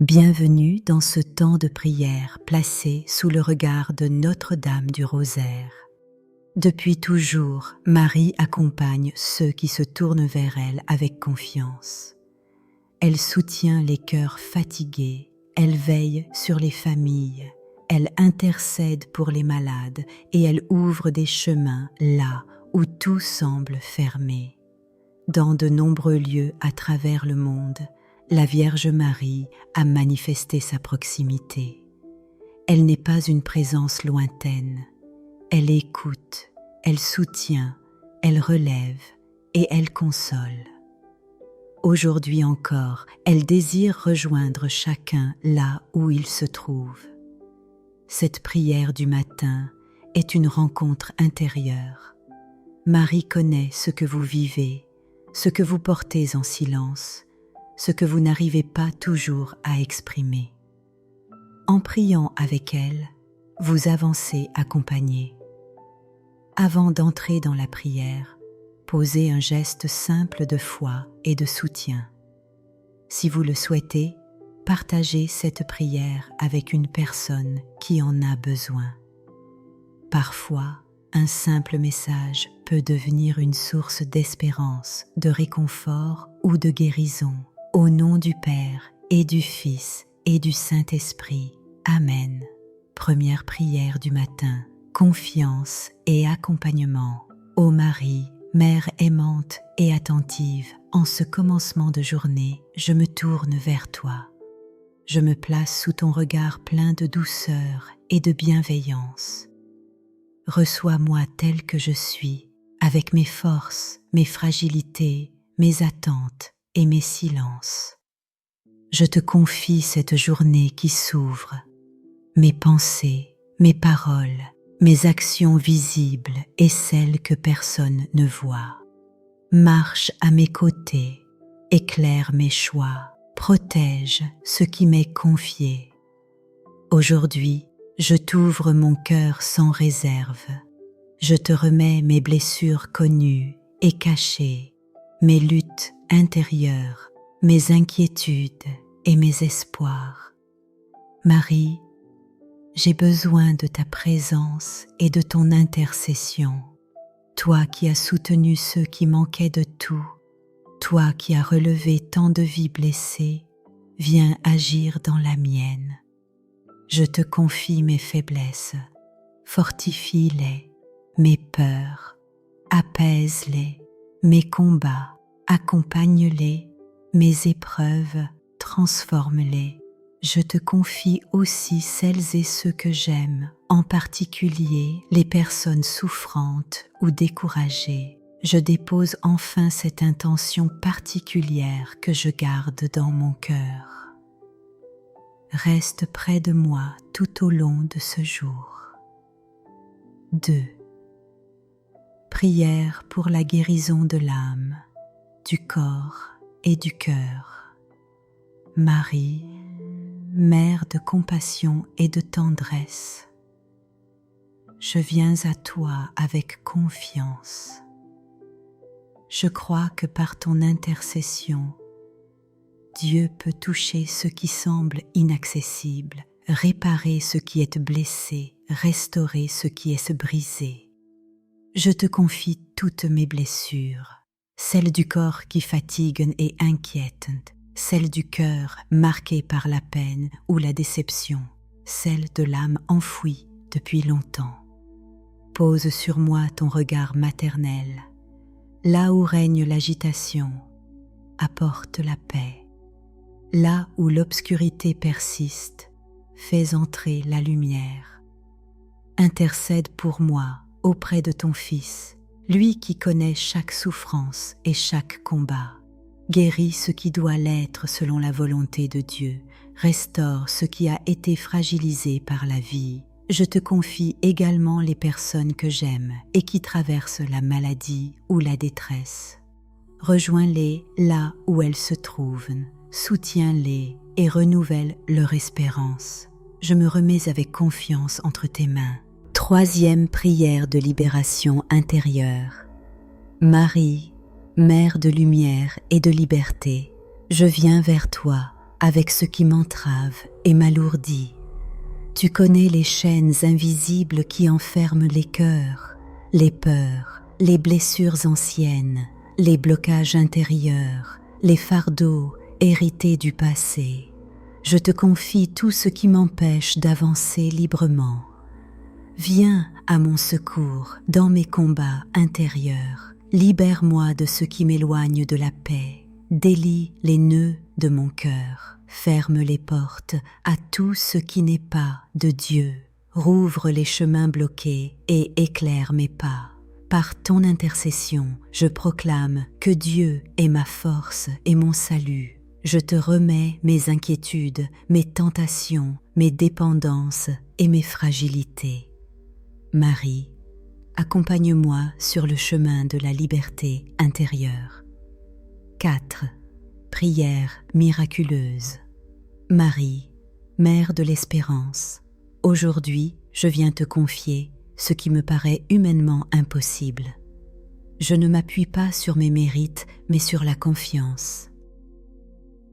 Bienvenue dans ce temps de prière placé sous le regard de Notre-Dame du Rosaire. Depuis toujours, Marie accompagne ceux qui se tournent vers elle avec confiance. Elle soutient les cœurs fatigués, elle veille sur les familles, elle intercède pour les malades et elle ouvre des chemins là où tout semble fermé. Dans de nombreux lieux à travers le monde, la Vierge Marie a manifesté sa proximité. Elle n'est pas une présence lointaine. Elle écoute, elle soutient, elle relève et elle console. Aujourd'hui encore, elle désire rejoindre chacun là où il se trouve. Cette prière du matin est une rencontre intérieure. Marie connaît ce que vous vivez, ce que vous portez en silence, ce que vous n'arrivez pas toujours à exprimer. En priant avec elle, vous avancez accompagné. Avant d'entrer dans la prière, posez un geste simple de foi et de soutien. Si vous le souhaitez, partagez cette prière avec une personne qui en a besoin. Parfois, un simple message peut devenir une source d'espérance, de réconfort ou de guérison. Au nom du Père et du Fils et du Saint-Esprit. Amen. Première prière du matin. Confiance et accompagnement. Ô Marie, Mère aimante et attentive, en ce commencement de journée, je me tourne vers toi. Je me place sous ton regard plein de douceur et de bienveillance. Reçois-moi tel que je suis, avec mes forces, mes fragilités, mes attentes et mes silences. Je te confie cette journée qui s'ouvre, mes pensées, mes paroles, mes actions visibles et celles que personne ne voit. Marche à mes côtés, éclaire mes choix, protège ce qui m'est confié. Aujourd'hui, je t'ouvre mon cœur sans réserve. Je te remets mes blessures connues et cachées, mes luttes intérieures, mes inquiétudes et mes espoirs. Marie, j'ai besoin de ta présence et de ton intercession. Toi qui as soutenu ceux qui manquaient de tout, toi qui as relevé tant de vies blessées, viens agir dans la mienne. Je te confie mes faiblesses, fortifie-les, mes peurs, apaise-les, mes combats, accompagne-les, mes épreuves, transforme-les. Je te confie aussi celles et ceux que j'aime, en particulier les personnes souffrantes ou découragées. Je dépose enfin cette intention particulière que je garde dans mon cœur. Reste près de moi tout au long de ce jour. 2. Prière pour la guérison de l'âme, du corps et du cœur. Marie, Mère de compassion et de tendresse, je viens à toi avec confiance. Je crois que par ton intercession, Dieu peut toucher ce qui semble inaccessible, réparer ce qui est blessé, restaurer ce qui est brisé. Je te confie toutes mes blessures, celles du corps qui fatiguent et inquiètent, celles du cœur marquées par la peine ou la déception, celles de l'âme enfouie depuis longtemps. Pose sur moi ton regard maternel. Là où règne l'agitation, apporte la paix. Là où l'obscurité persiste, fais entrer la lumière. Intercède pour moi auprès de ton Fils, lui qui connaît chaque souffrance et chaque combat. Guéris ce qui doit l'être selon la volonté de Dieu, restaure ce qui a été fragilisé par la vie. Je te confie également les personnes que j'aime et qui traversent la maladie ou la détresse. Rejoins-les là où elles se trouvent, soutiens-les et renouvelle leur espérance. Je me remets avec confiance entre tes mains. 3e prière de libération intérieure. Marie, Mère de lumière et de liberté, je viens vers toi avec ce qui m'entrave et m'alourdit. Tu connais les chaînes invisibles qui enferment les cœurs, les peurs, les blessures anciennes, les blocages intérieurs, les fardeaux hérités du passé. Je te confie tout ce qui m'empêche d'avancer librement. Viens à mon secours dans mes combats intérieurs. Libère-moi de ce qui m'éloigne de la paix. Délie les nœuds de mon cœur. Ferme les portes à tout ce qui n'est pas de Dieu. Rouvre les chemins bloqués et éclaire mes pas. Par ton intercession, je proclame que Dieu est ma force et mon salut. Je te remets mes inquiétudes, mes tentations, mes dépendances et mes fragilités. Marie, accompagne-moi sur le chemin de la liberté intérieure. 4. Prière miraculeuse. Marie, Mère de l'Espérance, aujourd'hui je viens te confier ce qui me paraît humainement impossible. Je ne m'appuie pas sur mes mérites, mais sur la confiance.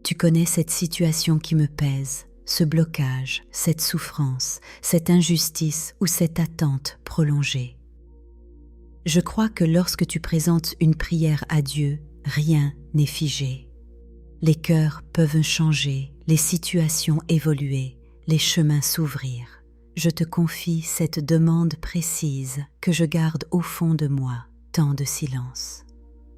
Tu connais cette situation qui me pèse, ce blocage, cette souffrance, cette injustice ou cette attente prolongée. Je crois que lorsque tu présentes une prière à Dieu, rien n'est figé. Les cœurs peuvent changer, les situations évoluer, les chemins s'ouvrir. Je te confie cette demande précise que je garde au fond de moi, tant de silence.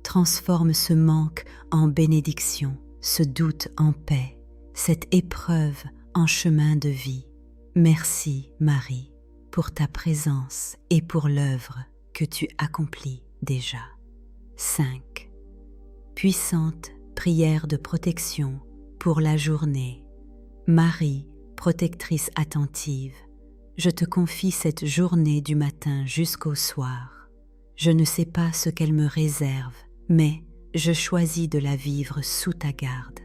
Transforme ce manque en bénédiction, ce doute en paix, cette épreuve en chemin de vie. Merci, Marie, pour ta présence et pour l'œuvre que tu accomplis déjà. 5. Puissante prière de protection pour la journée. Marie, protectrice attentive, je te confie cette journée du matin jusqu'au soir. Je ne sais pas ce qu'elle me réserve, mais je choisis de la vivre sous ta garde.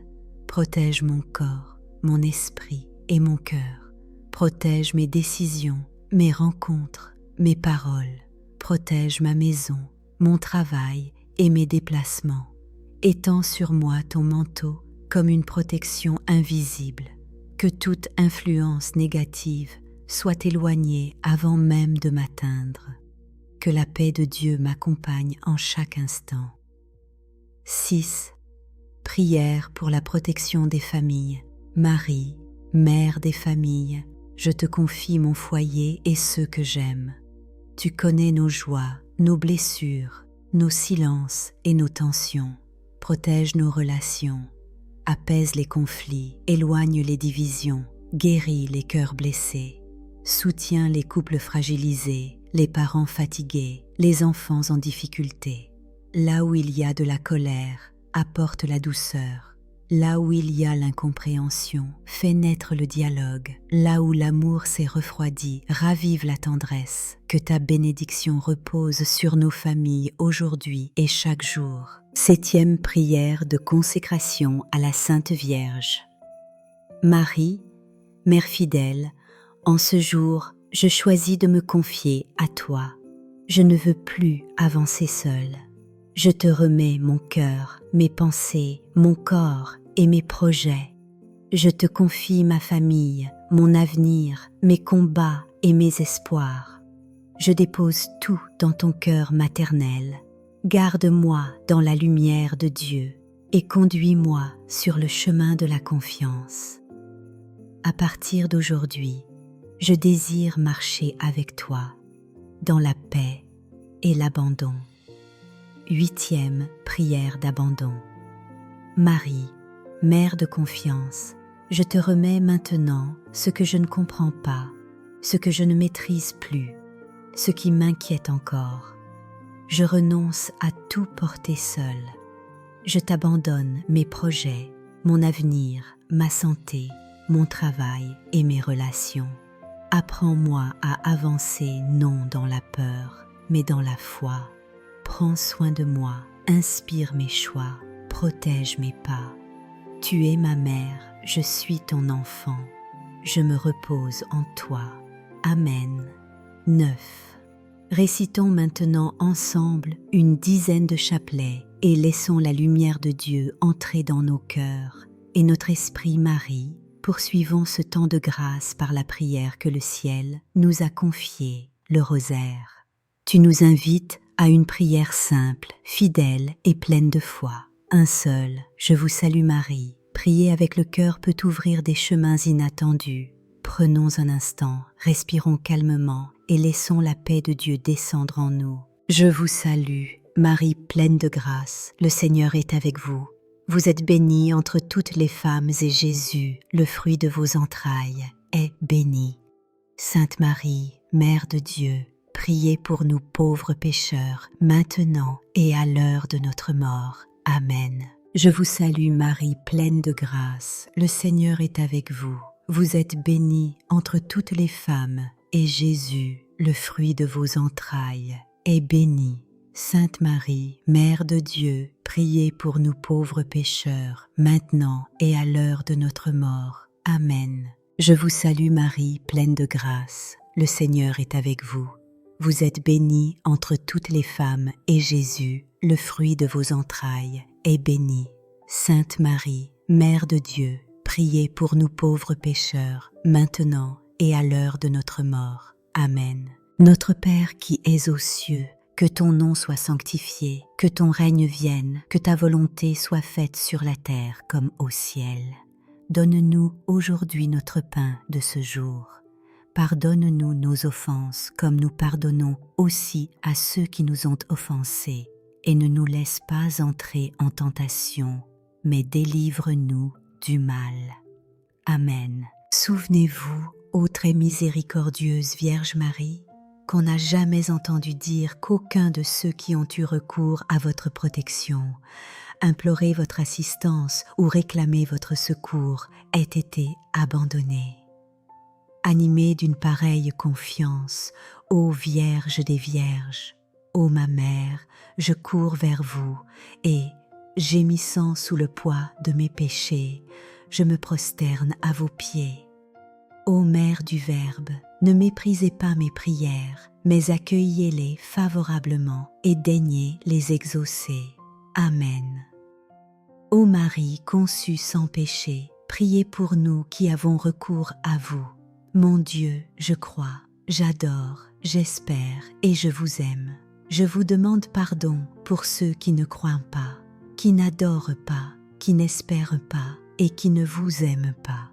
Protège mon corps, mon esprit et mon cœur. Protège mes décisions, mes rencontres, mes paroles. Protège ma maison, mon travail et mes déplacements. Étends sur moi ton manteau comme une protection invisible. Que toute influence négative soit éloignée avant même de m'atteindre. Que la paix de Dieu m'accompagne en chaque instant. 6. Prière pour la protection des familles. Marie, Mère des familles, je te confie mon foyer et ceux que j'aime. Tu connais nos joies, nos blessures, nos silences et nos tensions. Protège nos relations. Apaise les conflits, éloigne les divisions, guéris les cœurs blessés. Soutiens les couples fragilisés, les parents fatigués, les enfants en difficulté. Là où il y a de la colère, apporte la douceur. Là où il y a l'incompréhension, fais naître le dialogue. Là où l'amour s'est refroidi, ravive la tendresse. Que ta bénédiction repose sur nos familles aujourd'hui et chaque jour. 7e prière de consécration à la Sainte Vierge. Marie, Mère fidèle, en ce jour, je choisis de me confier à toi. Je ne veux plus avancer seule. Je te remets mon cœur, mes pensées, mon corps et mes projets. Je te confie ma famille, mon avenir, mes combats et mes espoirs. Je dépose tout dans ton cœur maternel. Garde-moi dans la lumière de Dieu et conduis-moi sur le chemin de la confiance. À partir d'aujourd'hui, je désire marcher avec toi dans la paix et l'abandon. 8e prière d'abandon. Marie, Mère de confiance, je te remets maintenant ce que je ne comprends pas, ce que je ne maîtrise plus, ce qui m'inquiète encore. Je renonce à tout porter seul. Je t'abandonne mes projets, mon avenir, ma santé, mon travail et mes relations. Apprends-moi à avancer non dans la peur, mais dans la foi. Prends soin de moi, inspire mes choix, protège mes pas. Tu es ma mère, je suis ton enfant. Je me repose en toi. Amen. 9. Récitons maintenant ensemble une dizaine de chapelets et laissons la lumière de Dieu entrer dans nos cœurs, et notre esprit Marie, poursuivons ce temps de grâce par la prière que le ciel nous a confiée, le rosaire. Tu nous invites à une prière simple, fidèle et pleine de foi. Un seul, je vous salue Marie. Prier avec le cœur peut ouvrir des chemins inattendus. Prenons un instant, respirons calmement et laissons la paix de Dieu descendre en nous. Je vous salue, Marie pleine de grâce, le Seigneur est avec vous. Vous êtes bénie entre toutes les femmes et Jésus, le fruit de vos entrailles, est béni. Sainte Marie, Mère de Dieu, priez pour nous pauvres pécheurs, maintenant et à l'heure de notre mort. Amen. Je vous salue Marie pleine de grâce, le Seigneur est avec vous. Vous êtes bénie entre toutes les femmes, et Jésus, le fruit de vos entrailles, est béni. Sainte Marie, Mère de Dieu, priez pour nous pauvres pécheurs, maintenant et à l'heure de notre mort. Amen. Je vous salue Marie, pleine de grâce, le Seigneur est avec vous. Vous êtes bénie entre toutes les femmes, et Jésus, le fruit de vos entrailles, est béni. Sainte Marie, Mère de Dieu, priez pour nous pauvres pécheurs, maintenant et à l'heure de notre mort. Amen. Notre Père qui es aux cieux, que ton nom soit sanctifié, que ton règne vienne, que ta volonté soit faite sur la terre comme au ciel. Donne-nous aujourd'hui notre pain de ce jour. Pardonne-nous nos offenses comme nous pardonnons aussi à ceux qui nous ont offensés. Et ne nous laisse pas entrer en tentation, mais délivre-nous du mal. Amen. Souvenez-vous, ô très miséricordieuse Vierge Marie, qu'on n'a jamais entendu dire qu'aucun de ceux qui ont eu recours à votre protection, imploré votre assistance ou réclamé votre secours ait été abandonné. Animée d'une pareille confiance, ô Vierge des Vierges, ô ma mère, je cours vers vous et, gémissant sous le poids de mes péchés, je me prosterne à vos pieds. Ô Mère du Verbe, ne méprisez pas mes prières, mais accueillez-les favorablement et daignez les exaucer. Amen. Ô Marie conçue sans péché, priez pour nous qui avons recours à vous. Mon Dieu, je crois, j'adore, j'espère et je vous aime. Je vous demande pardon pour ceux qui ne croient pas, qui n'adorent pas, qui n'espèrent pas et qui ne vous aiment pas.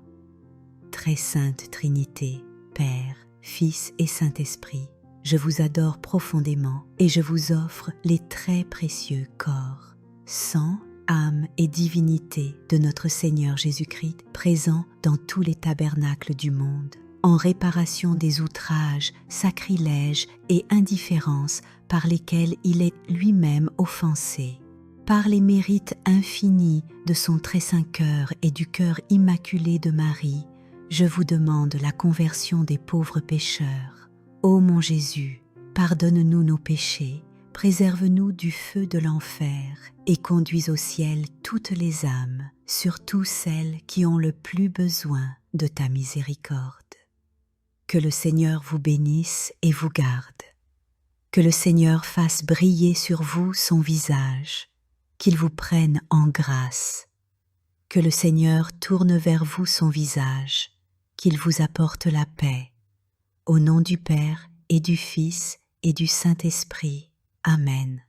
Très sainte Trinité, Père, Fils et Saint-Esprit, je vous adore profondément et je vous offre les très précieux corps, sang, âme et divinité de notre Seigneur Jésus-Christ présents dans tous les tabernacles du monde, en réparation des outrages, sacrilèges et indifférences par lesquels il est lui-même offensé. Par les mérites infinis de son très saint cœur et du cœur immaculé de Marie, je vous demande la conversion des pauvres pécheurs. Ô mon Jésus, pardonne-nous nos péchés, préserve-nous du feu de l'enfer et conduis au ciel toutes les âmes, surtout celles qui ont le plus besoin de ta miséricorde. Que le Seigneur vous bénisse et vous garde. Que le Seigneur fasse briller sur vous son visage, qu'il vous prenne en grâce. Que le Seigneur tourne vers vous son visage, qu'il vous apporte la paix. Au nom du Père et du Fils et du Saint-Esprit. Amen.